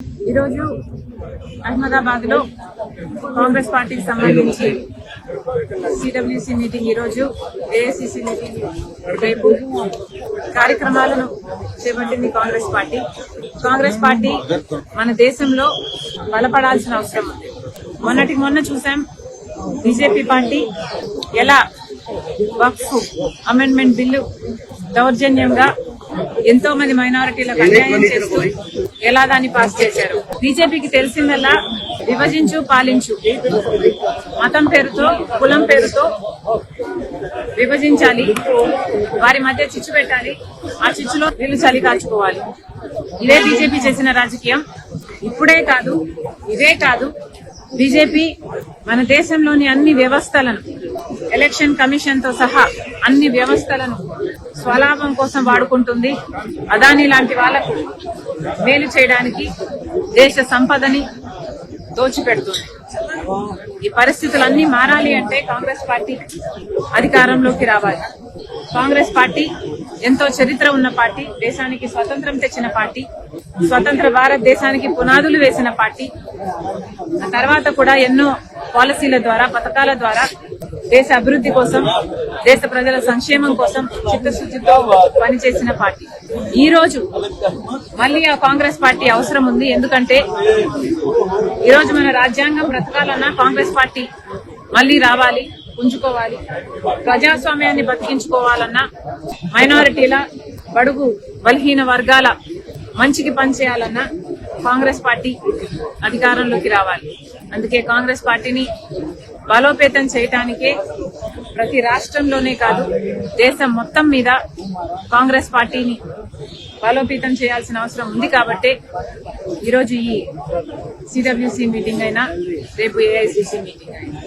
ఈరోజు అహ్మదాబాద్ లో కాంగ్రెస్ పార్టీకి సంబంధించి సిడబ్ల్యూసీ మీటింగ్, ఈరోజు ఏఐసిసి మీటింగ్, రేపు కార్యక్రమాలను చేపట్టింది కాంగ్రెస్ పార్టీ మన దేశంలో బలపడాల్సిన అవసరం ఉంది. మొన్నటికి మొన్న చూసాం బీజేపీ పార్టీ ఎలా వక్ఫ్ అమెండ్మెంట్ బిల్లు దౌర్జన్యంగా ఎంతో మంది మైనారిటీలకు అన్యాయం చేస్తూ ఎలా దాన్ని పాస్ చేశారు. బీజేపీకి తెలిసిందల్లా విభజించు పాలించు, మతం పేరుతో కులం పేరుతో విభజించాలి, వారి మధ్య చిచ్చు పెట్టాలి, ఆ చిచ్చులో వీళ్ళు చలి కాచుకోవాలి. ఇదే బీజేపీ చేసిన రాజకీయం. ఇప్పుడే కాదు, ఇదే కాదు, బీజేపీ మన దేశంలోని అన్ని వ్యవస్థలను, ఎలక్షన్ కమిషన్ తో సహా అన్ని వ్యవస్థలను స్వలాభం కోసం వాడుకుంటుంది. అదానీ లాంటి వాళ్లకు మేలు చేయడానికి దేశ సంపదని దోచిపెడుతుంది. ఈ పరిస్థితులన్నీ మారాలి అంటే కాంగ్రెస్ పార్టీ అధికారంలోకి రావాలి. కాంగ్రెస్ పార్టీ ఎంతో చరిత్ర ఉన్న పార్టీ, దేశానికి స్వతంత్రం తెచ్చిన పార్టీ, స్వతంత్ర భారతదేశానికి పునాదులు వేసిన పార్టీ. ఆ తర్వాత కూడా ఎన్నో పాలసీల ద్వారా, పథకాల ద్వారా దేశ అభివృద్ధి కోసం, దేశ ప్రజల సంక్షేమం కోసం చిత్తశుద్ధితో పనిచేసిన పార్టీ. ఈ రోజు మళ్లీ ఆ కాంగ్రెస్ పార్టీ అవసరం ఉంది. ఎందుకంటే ఈ రోజు మన రాజ్యాంగం బ్రతకాలన్నా కాంగ్రెస్ పార్టీ మళ్లీ రావాలి, పుంజుకోవాలి. ప్రజాస్వామ్యాన్ని బతికించుకోవాలన్నా, మైనారిటీల, బడుగు బలహీన వర్గాల మంచికి పనిచేయాలన్నా కాంగ్రెస్ పార్టీ అధికారంలోకి రావాలి. అందుకే కాంగ్రెస్ పార్టీని బలోపేతం చేయటానికే ప్రతి రాష్ట్రంలోనే కాదు, దేశం మొత్తం మీద కాంగ్రెస్ పార్టీని బలోపేతం చేయాల్సిన అవసరం ఉంది. కాబట్టి ఈరోజు ఈ సిడబ్ల్యూసీ మీటింగ్ అయినా, రేపు ఏఐసిసి మీటింగ్ అయినా